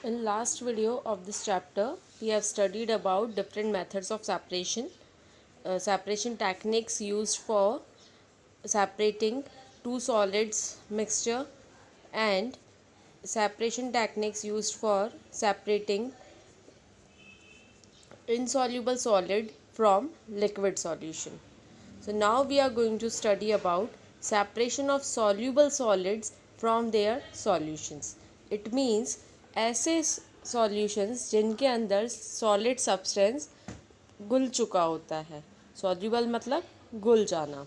In last video of this chapter, we have studied about different methods of separation, separation techniques used for separating two solids mixture, and separation techniques used for separating insoluble solid from liquid solution. So now we are going to study about separation of soluble solids from their solutions. It means ऐसे solutions जिनके अंदर solid substance घुल चुका होता है. Soluble मतलब घुल जाना.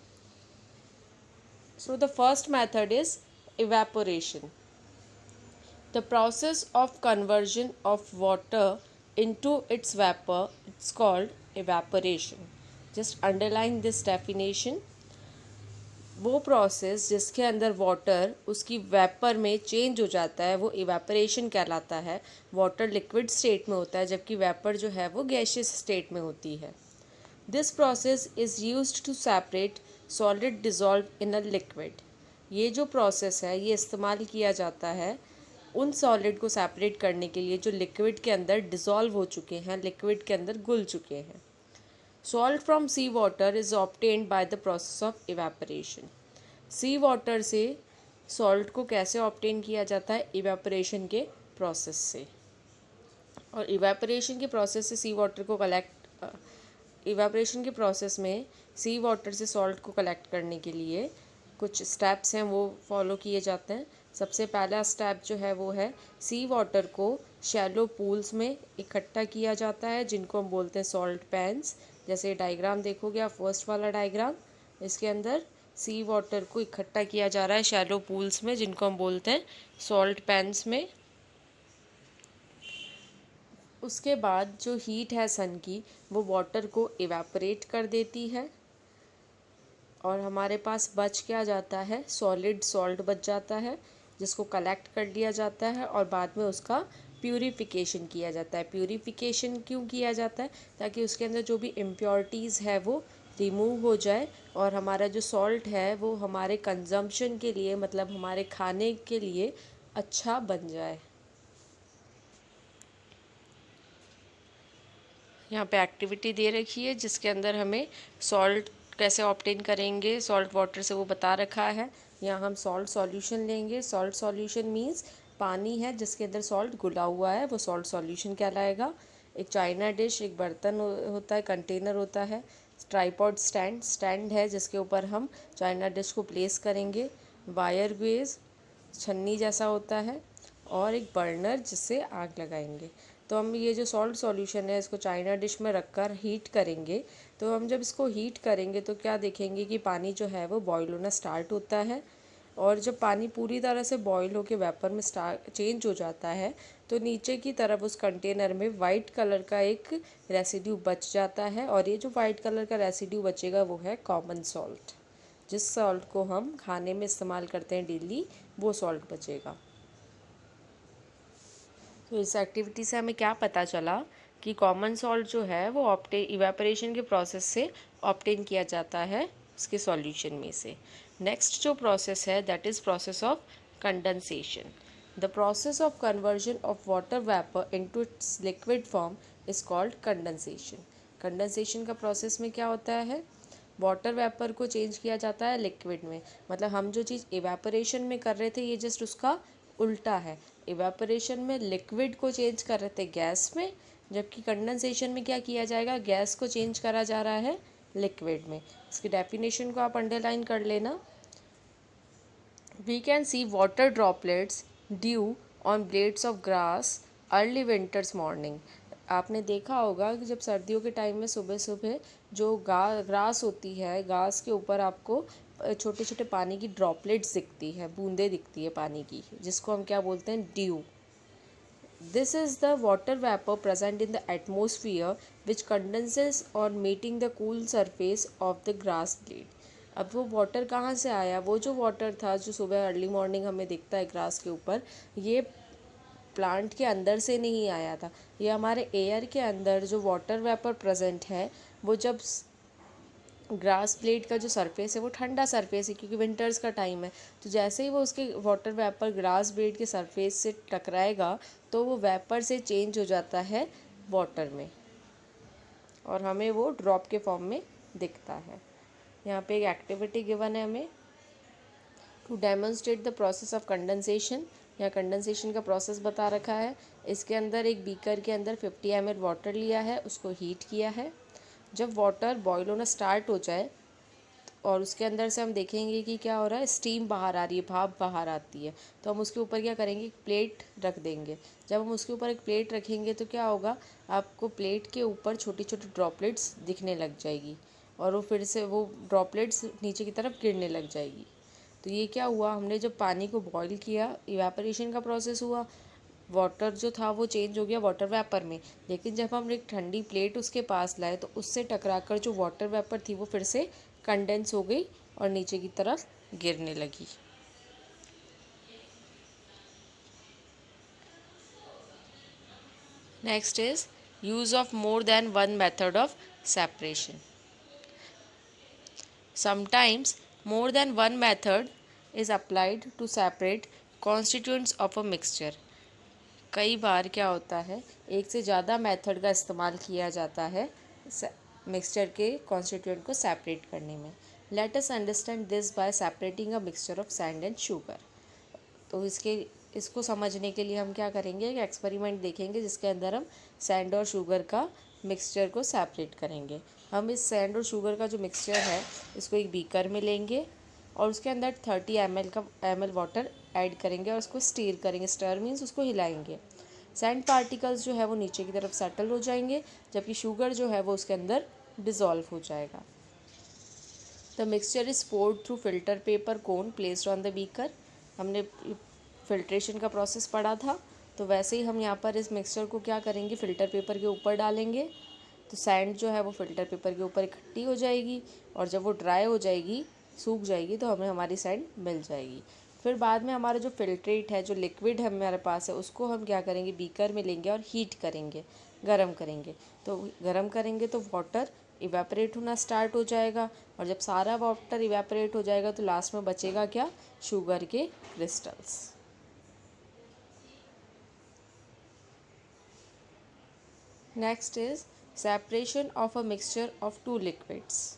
So the first method is evaporation. The process of conversion of water into its vapor, it's called evaporation. Just underline this definition. वो प्रोसेस जिसके अंदर वाटर उसकी वेपर में चेंज हो जाता है वो इवेपोरेशन कहलाता है. वाटर लिक्विड स्टेट में होता है जबकि वेपर जो है वो गैसियस स्टेट में होती है. This process is used to separate solid dissolve in a liquid. ये जो प्रोसेस है ये इस्तेमाल किया जाता है उन सॉलिड को सेपरेट करने के लिए जो लिक्विड के अंदर डिज़ोल्व हो चुके हैं, लिक्विड के अंदर घुल चुके हैं. Salt from sea water is obtained by the process of evaporation. Sea water से सॉल्ट को कैसे ऑब्टेन किया जाता है? इवेपोरेशन के प्रोसेस से. और इवेपोरेशन के प्रोसेस से सी वाटर को इवेपोरेशन के प्रोसेस में सी वाटर से सॉल्ट को कलेक्ट करने के लिए कुछ स्टेप्स हैं वो फॉलो किए जाते हैं. सबसे पहला स्टेप जो है वो है सी वाटर को शैलो पूल्स में इकट्ठा किया जाता है जिनको हम बोलते हैं सॉल्ट पैन्स. जैसे डायग्राम देखोगे आप, फर्स्ट वाला डायग्राम, इसके अंदर सी वाटर को इकट्ठा किया जा रहा है शैलो पूल्स में जिनको हम बोलते हैं सॉल्ट पैन्स में. उसके बाद जो हीट है सन की वो वाटर को इवेपोरेट कर देती है और हमारे पास बच क्या जाता है? सॉलिड सॉल्ट बच जाता है जिसको कलेक्ट कर लिया जाता है और बाद में उसका प्यूरिफिकेशन किया जाता है. प्यूरिफिकेशन क्यों किया जाता है? ताकि उसके अंदर जो भी इम्प्योरिटीज़ है वो रिमूव हो जाए और हमारा जो सॉल्ट है वो हमारे कंजम्पशन के लिए, मतलब हमारे खाने के लिए अच्छा बन जाए. यहाँ पे एक्टिविटी दे रखी है जिसके अंदर हमें सॉल्ट कैसे ऑब्टेन करेंगे सॉल्ट वाटर से वो बता रखा है. यहाँ हम सॉल्ट सॉल्यूशन लेंगे. सॉल्ट सॉल्यूशन मीन्स पानी है जिसके अंदर सॉल्ट घुला हुआ है, वो सॉल्ट सॉल्यूशन कहलाएगा. एक चाइना डिश, एक बर्तन होता है, कंटेनर होता है. ट्राइपॉड स्टैंड है जिसके ऊपर हम चाइना डिश को प्लेस करेंगे. वायर गेज छन्नी जैसा होता है और एक बर्नर जिससे आग लगाएंगे. तो हम ये जो सॉल्ट सॉल्यूशन है इसको चाइना डिश में रखकर हीट करेंगे. तो हम जब इसको हीट करेंगे तो क्या देखेंगे कि पानी जो है वो बॉईल होना स्टार्ट होता है और जब पानी पूरी तरह से बॉईल होकर वेपर में चेंज हो जाता है तो नीचे की तरफ उस कंटेनर में वाइट कलर का एक रेसिड्यू बच जाता है और ये जो वाइट कलर का रेसिड्यू बचेगा वो है कॉमन सॉल्ट. जिस सॉल्ट को हम खाने में इस्तेमाल करते हैं डेली वो सॉल्ट बचेगा. तो इस एक्टिविटी से हमें क्या पता चला कि कॉमन सॉल्ट जो है वो इवेपोरेशन के प्रोसेस से ऑब्टेन किया जाता है उसके सॉल्यूशन में से. नेक्स्ट जो प्रोसेस है that is process of condensation. The process of conversion of water vapour into its liquid form is called condensation. Condensation का प्रोसेस में क्या होता है? वाटर वेपर को चेंज किया जाता है लिक्विड में. मतलब हम जो चीज़ इवेपोरेशन में कर रहे थे ये जस्ट उसका उल्टा है. इवेपोरेशन में लिक्विड को चेंज कर रहे थे गैस में, जबकि कंडेंसेशन में क्या किया जाएगा? गैस को चेंज करा जा रहा है लिक्विड में. इसकी डेफिनेशन को आप अंडरलाइन कर लेना. We can see water droplets dew on blades of grass early winters morning. आपने देखा होगा कि जब सर्दियों के टाइम में सुबह सुबह जो ग्रास होती है, घास के ऊपर आपको छोटे छोटे पानी की ड्रॉपलेट्स दिखती है, बूंदें दिखती है पानी की, जिसको हम क्या बोलते हैं? Due. This is the water vapour present in the atmosphere which condenses on meeting the cool surface of the grass blade. अब वो वाटर कहाँ से आया? वो जो वाटर था जो सुबह अर्ली मॉर्निंग हमें दिखता है ग्रास के ऊपर, ये प्लांट के अंदर से नहीं आया था. ये हमारे एयर के अंदर जो वाटर वेपर प्रेजेंट है वो जब ग्रास प्लेट का जो सरफेस है वो ठंडा सरफेस है क्योंकि विंटर्स का टाइम है। तो जैसे ही वो उसके वाटर वेपर ग्रास प्लेट के सरफेस से टकराएगा तो वो वेपर से चेंज हो जाता है वाटर में और हमें वो ड्रॉप के फॉर्म में दिखता है। यहाँ पे एक एक्टिविटी गिवन है हमें, to demonstrate the process of condensation. यहाँ कंडेंसेशन का प्रोसेस बता रखा है। इसके अंदर एक बीकर के अंदर 50 ml वाटर लिया है, उसको हीट किया है। जब वाटर बॉयल होना स्टार्ट हो जाए और उसके अंदर से हम देखेंगे कि क्या हो रहा है, स्टीम बाहर आ रही है, भाप बाहर आती है, तो हम उसके ऊपर क्या करेंगे, एक प्लेट रख देंगे। जब हम उसके ऊपर एक प्लेट रखेंगे तो क्या होगा, आपको प्लेट के ऊपर छोटी छोटी ड्रॉपलेट्स दिखने लग जाएगी और वो फिर से वो ड्रॉपलेट्स नीचे की तरफ गिरने लग जाएगी। तो ये क्या हुआ, हमने जब पानी को बॉईल किया, इवेपोरेशन का प्रोसेस हुआ, वाटर जो था वो चेंज हो गया वाटर वेपर में। लेकिन जब हम एक ठंडी प्लेट उसके पास लाए तो उससे टकराकर जो वाटर वेपर थी वो फिर से कंडेंस हो गई और नीचे की तरफ गिरने लगी। Next is use of more than one method of separation. Sometimes more than one method is applied to separate constituents of a mixture। कई बार क्या होता है, एक से ज़्यादा मेथड का इस्तेमाल किया जाता है मिक्सचर के कॉन्स्टिट्यूएंट को सेपरेट करने में। Let us understand this by separating a mixture of sand and sugar. तो इसको समझने के लिए हम क्या करेंगे, एक एक्सपेरिमेंट देखेंगे जिसके अंदर हम सैंड और शुगर का मिक्सचर को सेपरेट करेंगे। हम इस सैंड और शुगर का जो मिक्सचर है इसको एक बीकर में लेंगे और उसके अंदर 30 ml वाटर ऐड करेंगे और उसको स्टीर करेंगे। स्टर मीन्स उसको हिलाएंगे। सैंड पार्टिकल्स जो है वो नीचे की तरफ सेटल हो जाएंगे, जबकि शुगर जो है वो उसके अंदर डिज़ोल्व हो जाएगा। The mixture is poured through filter paper cone placed on the beaker. हमने फिल्ट्रेशन का प्रोसेस पढ़ा था, तो वैसे ही हम यहाँ पर इस मिक्सचर को क्या करेंगे, फ़िल्टर पेपर के ऊपर डालेंगे। तो सैंड जो है वो फ़िल्टर पेपर के ऊपर इकट्ठी हो जाएगी और जब वो ड्राई हो जाएगी, सूख जाएगी, तो हमें हमारी सैंड मिल जाएगी। फिर बाद में हमारा जो फिल्ट्रेट है, जो लिक्विड है हमारे पास है, उसको हम क्या करेंगे, बीकर में लेंगे और हीट करेंगे, गरम करेंगे। तो गरम करेंगे तो वाटर इवेपोरेट होना स्टार्ट हो जाएगा और जब सारा वाटर इवेपोरेट हो जाएगा तो लास्ट में बचेगा क्या, शुगर के crystals. Next is separation of a mixture of two liquids.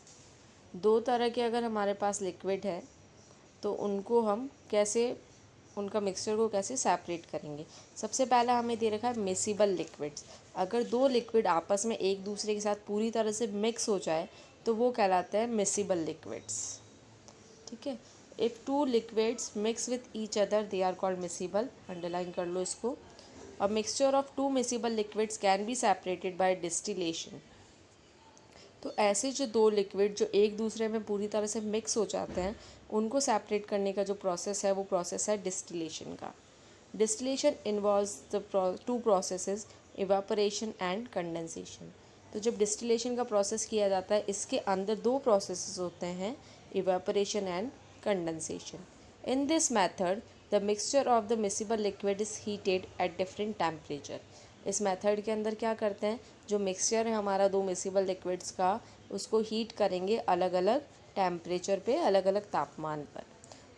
दो तरह के अगर हमारे पास लिक्विड है तो उनको हम कैसे, उनका मिक्सचर को कैसे सेपरेट करेंगे। सबसे पहला हमें दे रखा है मिसिबल लिक्विड्स। अगर दो लिक्विड आपस में एक दूसरे के साथ पूरी तरह से मिक्स हो जाए तो वो कहलाते हैं मिसिबल लिक्विड्स। ठीक है, if two liquids mix with each other they are called miscible. Underline कर लो इसको। A mixture of two miscible liquids can be separated by distillation. तो ऐसे जो दो लिक्विड जो एक दूसरे में पूरी तरह से मिक्स हो जाते हैं उनको सेपरेट करने का जो प्रोसेस है वो प्रोसेस है डिस्टिलेशन का। Distillation involves the two processes, evaporation and condensation. तो जब डिस्टिलेशन का प्रोसेस किया जाता है इसके अंदर दो प्रोसेसेस होते हैं, evaporation and condensation. In this method the mixture of the miscible liquid is heated at different temperature. इस मेथड के अंदर क्या करते हैं, जो मिक्सचर है हमारा दो मिसिबल लिक्विड्स का, उसको हीट करेंगे अलग अलग टेम्परेचर पे, अलग अलग तापमान पर।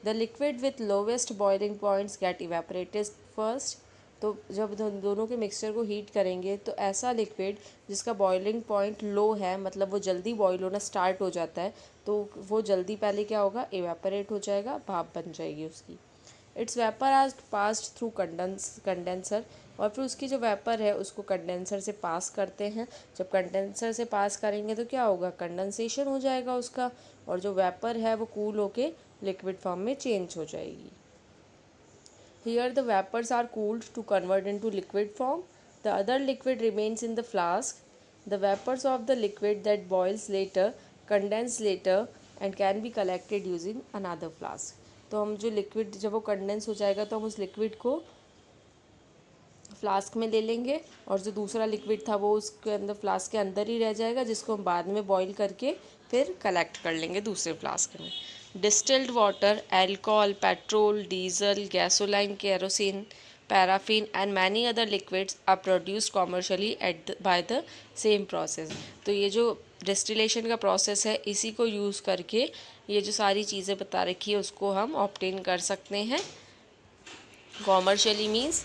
The liquid with lowest boiling points get evaporated first. तो जब दोनों के मिक्सचर को हीट करेंगे तो ऐसा लिक्विड जिसका बॉइलिंग पॉइंट लो है, मतलब वो जल्दी बॉयल होना स्टार्ट हो जाता है, तो वो जल्दी पहले क्या होगा, इवेपोरेट हो जाएगा, भाप बन जाएगी उसकी। इट्स वेपर आज पास्ड थ्रू कंडेंसर। और फिर उसकी जो वेपर है उसको कंडेंसर से पास करते हैं। जब कंडेंसर से पास करेंगे तो क्या होगा, कंडेंसेशन हो जाएगा उसका और जो वेपर है वो कूल होके लिक्विड फॉर्म में चेंज हो जाएगी। Here the vapors are cooled to convert into liquid form. The other liquid remains in the flask. The vapors of the liquid that boils later condense later and can be collected using another flask. तो हम जो liquid जब वो condense हो जाएगा तो हम उस लिक्विड को फ्लास्क में ले लेंगे और जो दूसरा लिक्विड था वो उसके अंदर फ्लास्क के अंदर ही रह जाएगा, जिसको हम बाद में बॉईल करके फिर कलेक्ट कर लेंगे दूसरे फ्लास्क में। Distilled water, alcohol, petrol, diesel, gasoline, kerosene, paraffin and many other liquids are produced commercially by the same process. तो ये जो डिस्टिलेशन का प्रोसेस है, इसी को यूज़ करके ये जो सारी चीज़ें बता रखी है उसको हम ऑब्टेन कर सकते हैं। कॉमर्शियली मीन्स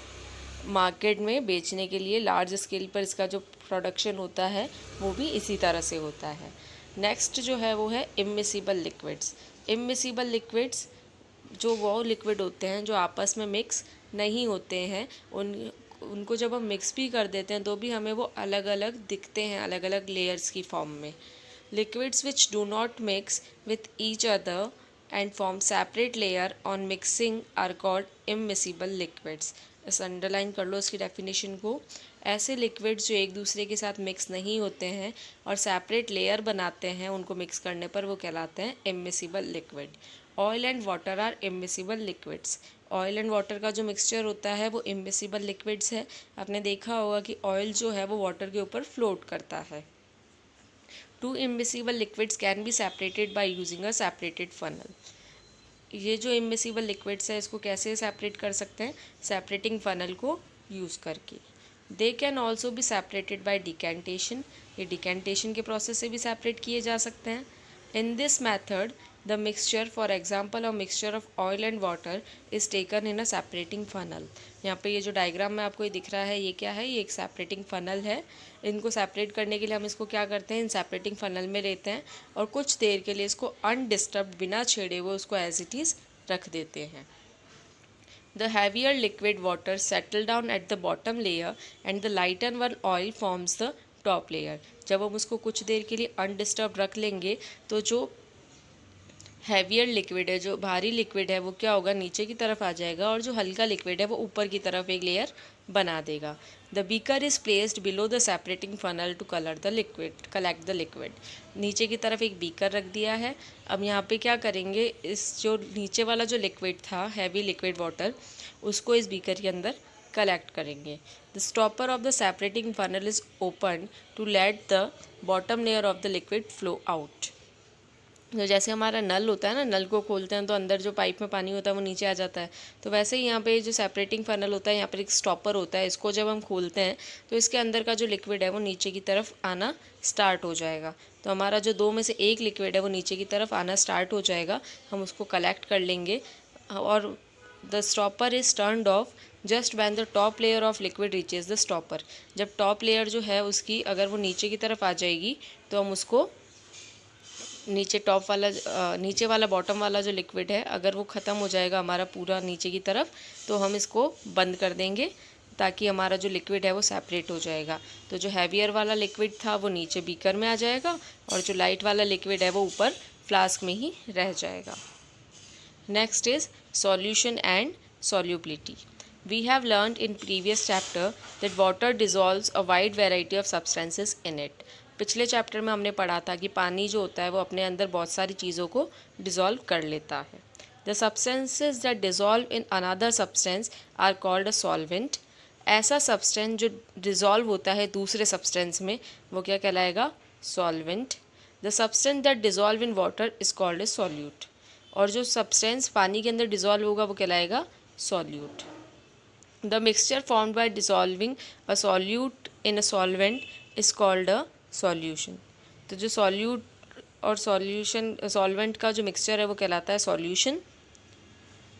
मार्केट में बेचने के लिए लार्ज स्केल पर इसका जो प्रोडक्शन होता है वो भी इसी तरह से होता है। नेक्स्ट जो है वो है इम्मिसिबल लिक्विड्स। इम्मिसिबल लिक्विड्स जो वो लिक्विड होते हैं जो आपस में मिक्स नहीं होते हैं, उनको जब हम मिक्स भी कर देते हैं तो भी हमें वो अलग अलग दिखते हैं, अलग अलग लेयर्स की फॉर्म में। Liquids which do not mix with each other and form separate layer on mixing are called immiscible liquids। इस अंडरलाइन कर लो इसकी डेफिनेशन को। ऐसे लिक्विड्स जो एक दूसरे के साथ मिक्स नहीं होते हैं और सेपरेट लेयर बनाते हैं, उनको मिक्स करने पर वो कहलाते हैं immiscible liquid. Oil and water are immiscible liquids. Oil and water का जो मिक्सचर होता है वो इम्मिसिबल लिक्विड्स है। आपने देखा होगा कि ऑयल जो है वो वाटर के ऊपर फ्लोट करता है। Two immiscible liquids can be separated by using a separated funnel। ये जो immiscible liquids है इसको कैसे सेपरेट कर सकते हैं? सेपरेटिंग फनल को यूज़ करके। They can also be separated by decantation। ये डिकेंटेशन के प्रोसेस से भी सेपरेट किए जा सकते हैं। In this method the mixture, for example a mixture of oil and water is taken in a separating funnel। यहाँ पे ये जो डायग्राम में आपको ये दिख रहा है ये क्या है? ये एक सेपरेटिंग फनल है। इनको सेपरेट करने के लिए हम इसको क्या करते हैं, इन सेपरेटिंग फनल में लेते हैं और कुछ देर के लिए इसको अनडिस्टर्ब्ड बिना छेड़े हुए उसको एज इट इज़ रख देते हैं। The heavier liquid water settle down at the bottom layer and the lighter one oil forms the top layer। जब हम उसको कुछ देर के लिए अनडिस्टर्ब रख लेंगे तो जो हैवियर लिक्विड है, जो भारी लिक्विड है वो क्या होगा, नीचे की तरफ आ जाएगा और जो हल्का लिक्विड है वो ऊपर की तरफ एक लेयर बना देगा। The beaker is placed below the separating funnel to collect the liquid. नीचे की तरफ एक बीकर रख दिया है। अब यहाँ पे क्या करेंगे, इस जो नीचे वाला जो लिक्विड था हैवी लिक्विड वाटर, उसको इस बीकर के अंदर कलेक्ट करेंगे। The stopper of the separating funnel is open to let the bottom layer of the liquid flow out. तो जैसे हमारा नल होता है ना, नल को खोलते हैं तो अंदर जो पाइप में पानी होता है वो नीचे आ जाता है, तो वैसे ही यहाँ पे जो सेपरेटिंग फनल होता है यहाँ पर एक स्टॉपर होता है। इसको जब हम खोलते हैं तो इसके अंदर का जो लिक्विड है वो नीचे की तरफ आना स्टार्ट हो जाएगा। तो हमारा जो दो में से एक लिक्विड है वो नीचे की तरफ आना स्टार्ट हो जाएगा। हम उसको कलेक्ट कर लेंगे और the stopper is turned of just when the top layer of liquid reaches the stopper. जब टॉप लेयर जो है उसकी अगर वो नीचे की तरफ आ जाएगी तो हम उसको नीचे वाला बॉटम वाला जो लिक्विड है अगर वो ख़त्म हो जाएगा हमारा पूरा नीचे की तरफ, तो हम इसको बंद कर देंगे ताकि हमारा जो लिक्विड है वो सेपरेट हो जाएगा। तो जो हैवियर वाला लिक्विड था वो नीचे बीकर में आ जाएगा और जो लाइट वाला लिक्विड है वो ऊपर फ्लास्क में ही रह जाएगा। Next is solution and solubility. We have learned in previous chapter that water dissolves a wide variety of substances in it। पिछले चैप्टर में हमने पढ़ा था कि पानी जो होता है वो अपने अंदर बहुत सारी चीज़ों को डिज़ोल्व कर लेता है। The substances that dissolve in another substance are called a solvent. ऐसा सब्सटेंस जो डिज़ोल्व होता है दूसरे सब्सटेंस में वो क्या कहलाएगा, solvent. The substance that dissolve in water is called a solute. और जो सब्सटेंस पानी के अंदर डिज़ोल्व होगा वो कहलाएगा solute. The mixture formed by dissolving a solute in a solvent is called a solution। तो जो सॉल्यूट और सॉल्वेंट का जो मिक्सचर है वो कहलाता है सॉल्यूशन।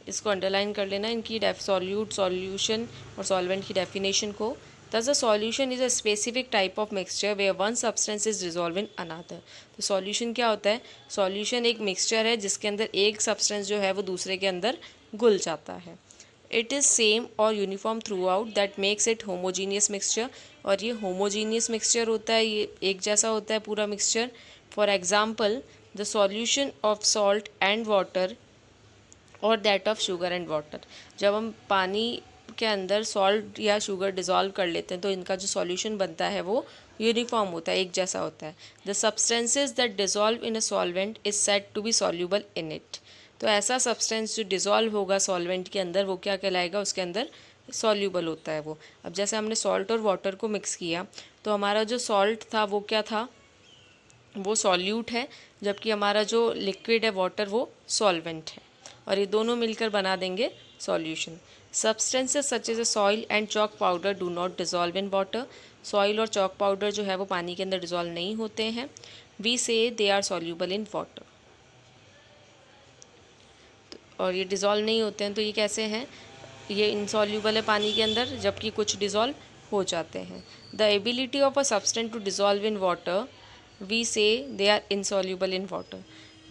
इसको अंडरलाइन कर लेना, इनकी सॉल्यूट, सॉल्यूशन और सॉल्वेंट की डेफिनेशन को। Thus a solution is a specific type of mixture where one substance is dissolved in another। तो सॉल्यूशन क्या होता है, सॉल्यूशन एक मिक्सचर है जिसके अंदर एक सब्सटेंस जो है वो दूसरे के अंदर घुल जाता है। इट इज़ सेम और uniform through out that makes it homogeneous mixture. और ये होमोजीनियस मिक्सचर होता है, ये एक जैसा होता है पूरा mixture. For example the solution of salt and water और that of sugar and water. जब हम पानी के अंदर सॉल्ट या शुगर डिज़ोल्व कर लेते हैं तो इनका जो सॉल्यूशन बनता है वो यूनिफॉर्म होता है, एक जैसा होता है। The substances that dissolve in a solvent is said to be soluble in it. तो ऐसा सब्सटेंस जो डिज़ोल्व होगा सॉल्वेंट के अंदर वो क्या कहलाएगा, उसके अंदर सॉल्यूबल होता है वो। अब जैसे हमने सॉल्ट और वाटर को मिक्स किया तो हमारा जो सॉल्ट था वो क्या था, वो सॉल्यूट है, जबकि हमारा जो लिक्विड है वाटर वो सॉल्वेंट है, और ये दोनों मिलकर बना देंगे solution. Substances such as a soil and chalk powder do not dissolve in water। Soil और चॉक पाउडर जो है वो पानी के अंदर डिज़ोल्व नहीं होते हैं, we say they are soluble in water. और ये डिज़ोल्व नहीं होते हैं तो ये कैसे हैं, ये इनसॉल्यूबल है पानी के अंदर, जबकि कुछ डिज़ोल्व हो जाते हैं। The ability of a substance to dissolve in water, we say they are insoluble in water.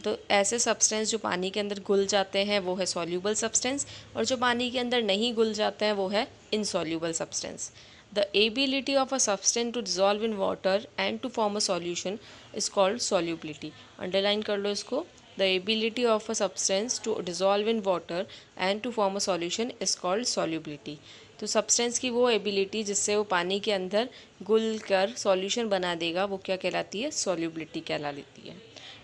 तो ऐसे सब्सटेंस जो पानी के अंदर घुल जाते हैं वो है सॉल्यूबल सब्सटेंस, और जो पानी के अंदर नहीं घुल जाते हैं वो है insoluble substance. The ability of a substance to dissolve in water and to form a solution is called solubility. Underline कर लो इसको। The ability of a substance to dissolve in water and to form a solution is called solubility। तो substance की वो ability जिससे वो पानी के अंदर घुल कर सॉल्यूशन बना देगा वो क्या कहलाती है, सॉल्युबिलिटी कहलाती है।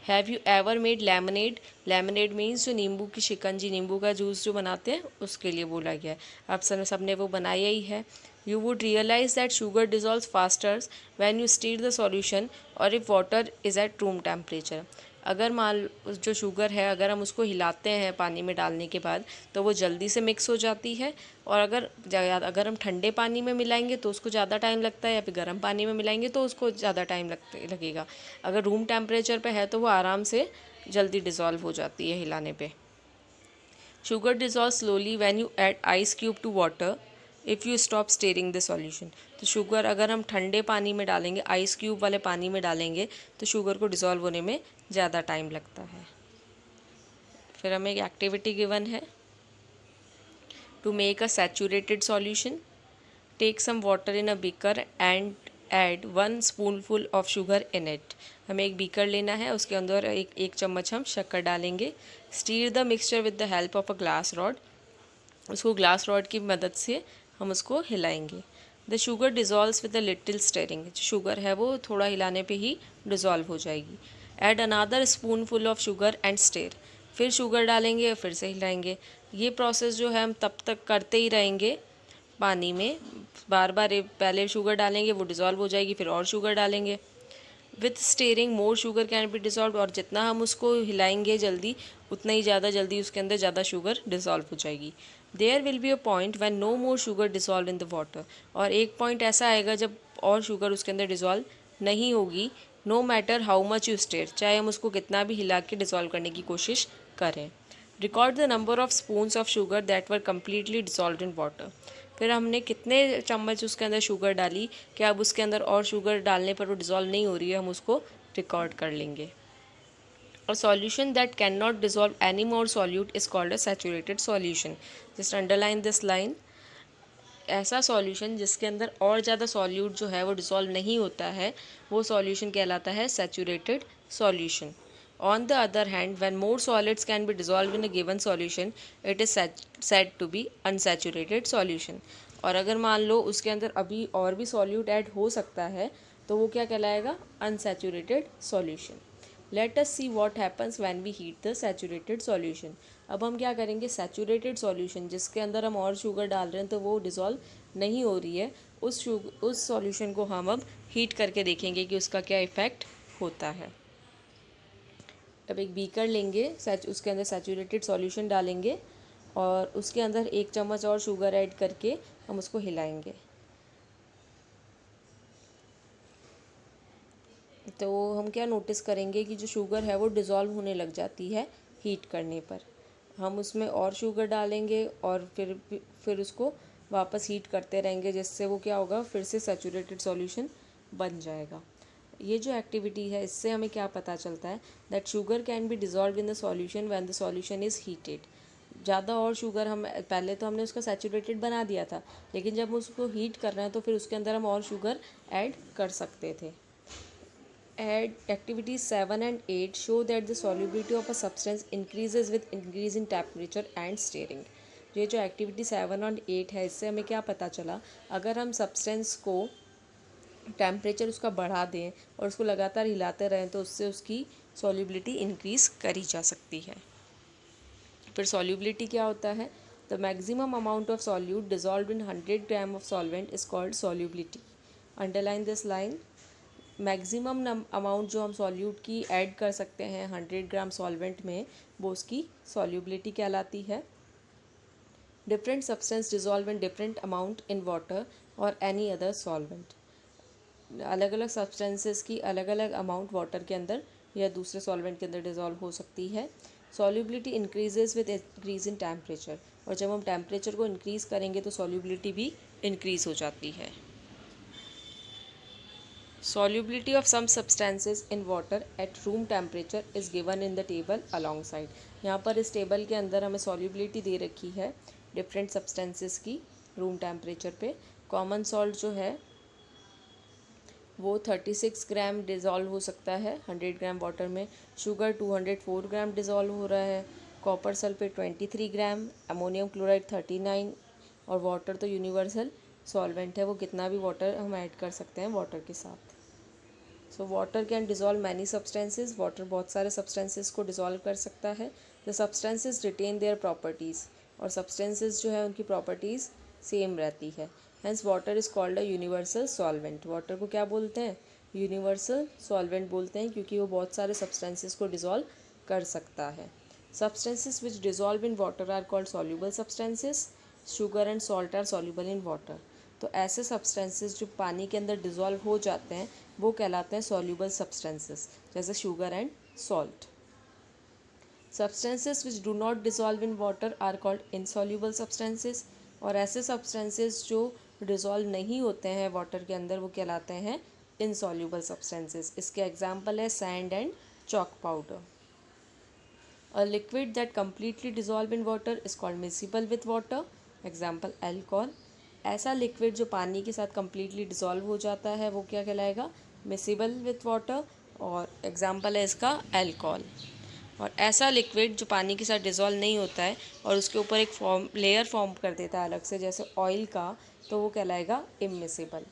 Have you ever made lemonade, lemonade means जो नींबू की शिकंजी, नींबू का जूस जो बनाते हैं उसके लिए बोला गया है। आप सबने वो बनाया ही है। You would realise that sugar dissolve faster when you stir the solution और if water is at room temperature. अगर मान जो शुगर है अगर हम उसको हिलाते हैं पानी में डालने के बाद तो वो जल्दी से मिक्स हो जाती है, और अगर हम ठंडे पानी में मिलाएंगे तो उसको ज़्यादा टाइम लगता है, या फिर गर्म पानी में मिलाएंगे तो उसको ज़्यादा टाइम लगेगा। अगर रूम टेम्परेचर पे है तो वो आराम से जल्दी डिज़ोल्व हो जाती है हिलाने पे। Sugar dissolve slowly when you add ice cube two water if you stop steering the solution. तो शुगर अगर हम ठंडे पानी में डालेंगे, आइस क्यूब वाले पानी में डालेंगे तो शुगर को डिज़ोल्व होने में ज़्यादा टाइम लगता है। फिर हमें एक एक्टिविटी गिवन है, to make a saturated solution take some water in a beaker and add 1 spoonful of sugar in it. हमें एक बीकर लेना है, उसके अंदर एक चम्मच हम शक्कर डालेंगे। Stir the mixture with the help of a glass rod, उसको ग्लास रॉड की मदद से हम उसको हिलाएंगे। The sugar dissolves with a little stirring, sugar है वो थोड़ा हिलाने पे ही डिज़ोल्व हो जाएगी। Add another spoonful of sugar and stir, फिर शुगर डालेंगे और फिर से हिलाएंगे। ये प्रोसेस जो है हम तब तक करते ही रहेंगे पानी में, बार बार पहले शुगर डालेंगे वो डिज़ोल्व हो जाएगी, फिर और शुगर डालेंगे। With steering more sugar cane be dissolve, और जितना हम उसको हिलाएंगे जल्दी उतना ही ज़्यादा जल्दी उसके अंदर ज़्यादा शुगर डिज़ोल्व हो जाएगी। There will be a point when no more sugar dissolve in the water, और एक पॉइंट ऐसा आएगा जब और शुगर उसके अंदर डिज़ोल्व नहीं होगी। No matter how much you stir, चाहे हम उसको कितना भी हिला के डिज़ोल्व करने की कोशिश करें। Record the number of spoons of sugar that were completely dissolve in water, फिर हमने कितने चम्मच उसके अंदर शुगर डाली, क्या अब उसके अंदर और शुगर डालने पर वो डिज़ोल्व नहीं हो रही है, हम उसको रिकॉर्ड कर लेंगे। और solution that can not dissolve any more solute is called a saturated solution. Just underline this line. ऐसा सॉल्यूशन जिसके अंदर और ज़्यादा सॉल्यूट जो है वो डिज़ोल्व नहीं होता है वो सॉल्यूशन कहलाता है saturated solution. On the other hand, when more solids can be dissolved in a given solution, it is said to be unsaturated solution। और अगर मान लो उसके अंदर अभी और भी सॉल्यूट ऐड हो सकता है तो वो क्या कहलाएगा, unsaturated solution. Let us see what happens when we heat the saturated solution. अब हम क्या करेंगे, सैचुरेटेड सॉल्यूशन जिसके अंदर हम और शुगर डाल रहे हैं तो वो डिज़ोल्व नहीं हो रही है, उस सॉल्यूशन को हम अब हीट करके देखेंगे कि उसका क्या इफ़ेक्ट होता है। अब एक बीकर लेंगे, उसके अंदर सैचुरेटेड सॉल्यूशन डालेंगे और उसके अंदर 1 चम्मच और शुगर ऐड करके हम उसको हिलाएंगे। तो हम क्या नोटिस करेंगे कि जो शुगर है वो डिज़ोल्व होने लग जाती है हीट करने पर। हम उसमें और शुगर डालेंगे और फिर उसको वापस हीट करते रहेंगे, जिससे वो क्या होगा, फिर से सैचुरेटेड सॉल्यूशन बन जाएगा। ये जो एक्टिविटी है इससे हमें क्या पता चलता है, that sugar cane be dissolve in the solution when the solution is heated. ज़्यादा और शुगर हम पहले तो हमने उसका सैचुरेटेड बना दिया था, लेकिन जब उसको हीट कर रहे हैं तो फिर उसके अंदर हम और शुगर ऐड कर सकते थे। Activities 7 and 8 show that the solubility of a substance increases with increase in temperature and stirring। ये जो एक्टिविटी 7 और 8 है इससे हमें क्या पता चला, अगर हम सब्सटेंस को टेम्परेचर उसका बढ़ा दें और उसको लगातार हिलाते रहें तो उससे उसकी सॉल्युबिलिटी इंक्रीज़ करी जा सकती है। फिर सॉल्युबिलिटी क्या होता है, the maximum amount of solute dissolve in 100 gram of solvent is called solubility. Underline this line. Maximum amount जो हम सॉल्यूट की ऐड कर सकते हैं 100 ग्राम सॉल्वेंट में वो उसकी सॉल्युबिलिटी कहलाती है। Different substance dissolve in different amount in water और एनी अदर सॉल्वेंट। अलग अलग सब्सटेंसेस की अलग अलग अमाउंट वाटर के अंदर या दूसरे सॉल्वेंट के अंदर डिज़ोल्व हो सकती है। Solubility increases with increase in temperature, और जब हम टेम्परेचर को इंक्रीज़ करेंगे तो सॉल्युबिलिटी भी इंक्रीज़ हो जाती है। Solubility of some substances in water at room temperature is given in the table alongside। यहाँ पर इस टेबल के अंदर हमें solubility दे रखी है डिफरेंट सब्सटेंसेस की रूम टेम्परेचर पे। कॉमन सॉल्ट जो है वो 36 ग्राम डिज़ोल्व हो सकता है 100 ग्राम वाटर में। शुगर 204 ग्राम डिज़ोल्व हो रहा है। कॉपर सल्फेट 23 ग्राम, अमोनियम क्लोराइड 39, और वाटर तो यूनिवर्सल सॉल्वेंट है, वो कितना भी वाटर हम ऐड कर सकते हैं वाटर के साथ। So water can dissolve many substances, water बहुत सारे सब्सटेंसेज को डिज़ोल्व कर सकता है। The substances retain their properties, और सब्सटेंसेज जो है उनकी प्रॉपर्टीज़ सेम रहती है। Hence water is called a universal solvent. Water को क्या बोलते हैं? यूनिवर्सल सॉल्वेंट बोलते हैं, क्योंकि वो बहुत सारे सब्सटेंसेज को डिज़ोल्व कर सकता है। Substances which dissolve in water are called soluble substances. Sugar and salt are soluble in water. तो ऐसे सब्सटेंसेस जो पानी के अंदर डिज़ोल्व हो जाते हैं वो कहलाते हैं सॉल्यूबल सब्सटेंसेस, जैसे sugar and salt. Substances which do not dissolve in water are called insoluble substances, और ऐसे सब्सटेंसेस जो डिज़ोल्व नहीं होते हैं वाटर के अंदर वो कहलाते हैं इनसॉल्यूबल सब्सटेंसेस। इसके एग्जाम्पल है sand and chalk powder. A liquid that completely dissolve in water is called miscible with water, example alcohol. ऐसा लिक्विड जो पानी के साथ कम्प्लीटली डिज़ोल्व हो जाता है वो क्या कहलाएगा? मिसिबल विथ वाटर, और एग्जाम्पल है इसका अल्कोहल। और ऐसा लिक्विड जो पानी के साथ डिज़ोल्व नहीं होता है और उसके ऊपर एक लेयर फॉर्म कर देता है अलग से, जैसे ऑयल का, तो वो कहलाएगा immiscible.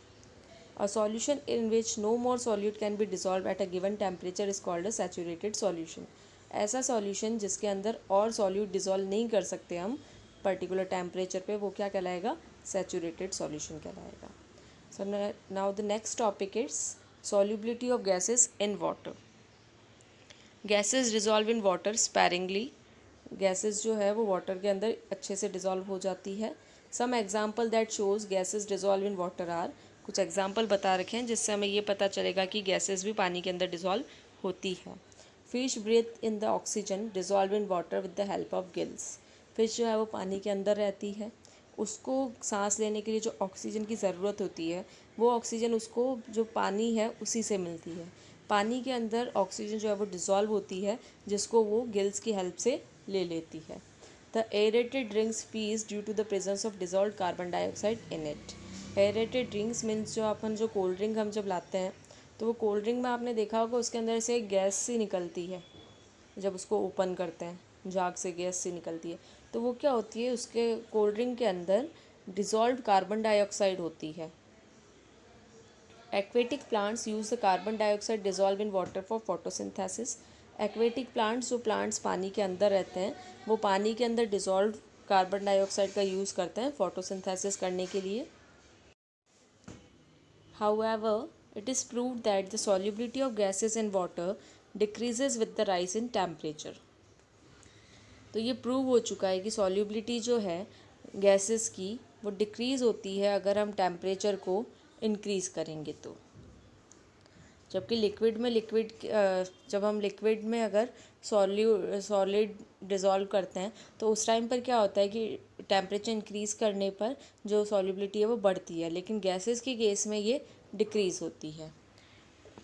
A solution in which no more solute can be dissolve at a given temperature is called a saturated solution. ऐसा सॉल्यूशन जिसके अंदर और सॉल्यूट डिज़ोल्व नहीं कर सकते हम पर्टिकुलर टेम्परेचर पे, वो क्या कहलाएगा? सैचुरेटेड सॉल्यूशन कहलाएगा। So now the next topic is solubility of gases in water. Gases dissolve in water sparingly. Gases जो है वो वाटर के अंदर अच्छे से डिज़ोल्व हो जाती है। Some example that shows gases dissolve in water are, कुछ एग्जाम्पल बता रखे हैं जिससे हमें ये पता चलेगा कि गैसेस भी पानी के अंदर डिज़ोल्व होती है। Fish breathe in the oxygen dissolve in water with the help of gills. Fish जो है वो पानी के अंदर रहती है, उसको सांस लेने के लिए जो ऑक्सीजन की ज़रूरत होती है वो ऑक्सीजन उसको जो पानी है उसी से मिलती है। पानी के अंदर ऑक्सीजन जो है वो डिज़ोल्व होती है, जिसको वो गिल्स की हेल्प से ले लेती है। The aerated drinks fizz due to the presence of dissolve carbon dioxide in it. Aerated drinks means जो अपन जो कोल्ड ड्रिंक हम जब लाते हैं तो वो कोल्ड ड्रिंक में आपने देखा होगा उसके अंदर से गैस सी निकलती है, जब उसको ओपन करते हैं जाग से गैस सी निकलती है, तो वो क्या होती है? उसके कोल्ड ड्रिंक के अंदर डिज़ोल्व कार्बन डाइऑक्साइड होती है। Aquatic plants use the carbon dioxide dissolve in water for photosynthesis. Aquatic plants, जो प्लांट्स पानी के अंदर रहते हैं, वो पानी के अंदर डिज़ोल्व कार्बन डाइऑक्साइड का यूज़ करते हैं फोटोसिंथेसिस करने के लिए। However, it is proved that the solubility of gases in water decreases with the rise in temperature। तो ये प्रूव हो चुका है कि सॉल्युबिलिटी जो है गैसेस की वो डिक्रीज़ होती है अगर हम टेम्परेचर को इंक्रीज़ करेंगे तो। जबकि जब हम लिक्विड में अगर सॉलिड डिज़ोल्व करते हैं तो उस टाइम पर क्या होता है कि टेम्परेचर इंक्रीज़ करने पर जो सॉल्युबिलिटी है वो बढ़ती है, लेकिन गैसेस की केस में ये डिक्रीज़ होती है।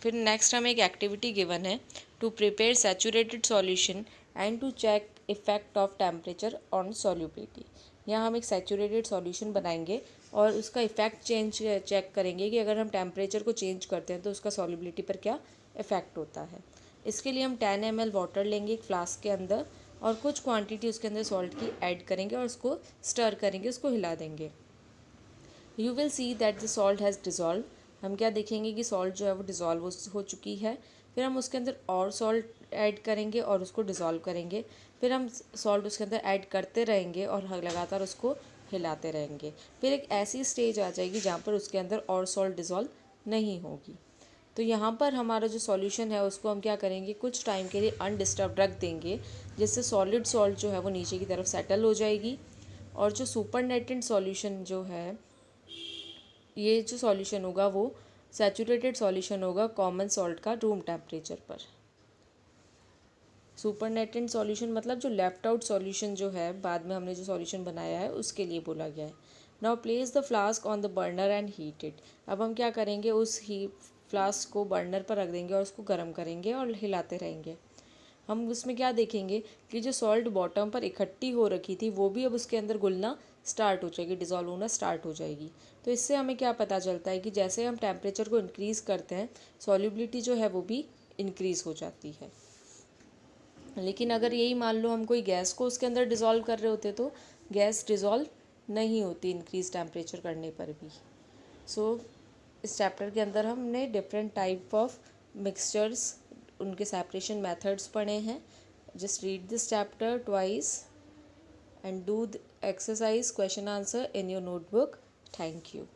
फिर नेक्स्ट हमें एक एक्टिविटी गिवन है, to prepare saturated solution and to check effect of temperature on solubility. यहाँ हम एक सैचुरेटेड सॉल्यूशन बनाएंगे और उसका इफ़ेक्ट चेक करेंगे कि अगर हम टेम्परेचर को चेंज करते हैं तो उसका सॉल्युबिलिटी पर क्या इफ़ेक्ट होता है। इसके लिए हम 10 ml वाटर लेंगे एक फ्लास्क के अंदर और कुछ क्वांटिटी उसके अंदर सॉल्ट की ऐड करेंगे और उसको स्टर करेंगे, उसको हिला देंगे। You will see that the salt has dissolve. हम क्या देखेंगे कि सॉल्ट जो है वो डिज़ोल्व हो चुकी है। फिर हम उसके अंदर और सॉल्ट ऐड करेंगे और उसको डिज़ोल्व करेंगे। फिर हम सॉल्ट उसके अंदर ऐड करते रहेंगे और लगातार उसको हिलाते रहेंगे। फिर एक ऐसी स्टेज आ जाएगी जहाँ पर उसके अंदर और सॉल्ट डिज़ोल्व नहीं होगी। तो यहाँ पर हमारा जो सॉल्यूशन है उसको हम क्या करेंगे, कुछ टाइम के लिए अनडिस्टर्ब रख देंगे, जिससे सॉलिड सॉल्ट जो है वो नीचे की तरफ सेटल हो जाएगी। और जो सुपरनेटेड सॉल्यूशन जो है, ये जो सॉल्यूशन होगा वो सैचुरेटेड सॉल्यूशन होगा कॉमन सॉल्ट का रूम टेम्परेचर पर। सुपरनेटेड सॉल्यूशन मतलब जो लेफ्ट आउट सॉल्यूशन जो है, बाद में हमने जो सॉल्यूशन बनाया है उसके लिए बोला गया है। Now place the flask on the burner and heat it. अब हम क्या करेंगे, उस फ्लास्क को बर्नर पर रख देंगे और उसको गर्म करेंगे और हिलाते रहेंगे। हम उसमें क्या देखेंगे कि जो सॉल्ट बॉटम पर इकट्ठी हो रखी थी वो भी अब उसके अंदर घुलना स्टार्ट हो जाएगी, डिज़ोल्व होना स्टार्ट हो जाएगी। तो इससे हमें क्या पता चलता है कि जैसे हम टेम्परेचर को इंक्रीज़ करते हैं सॉल्युबिलिटी जो है वो भी इंक्रीज़ हो जाती है। लेकिन अगर यही मान लो हम कोई गैस को उसके अंदर डिज़ोल्व कर रहे होते तो गैस डिज़ोल्व नहीं होती इंक्रीज टेम्परेचर करने पर भी। सो इस चैप्टर के अंदर हमने डिफरेंट टाइप ऑफ मिक्सचर्स, उनके सेपरेशन मेथड्स पढ़े हैं। Just read this chapter twice and do the exercise question answer in your notebook. Thank you.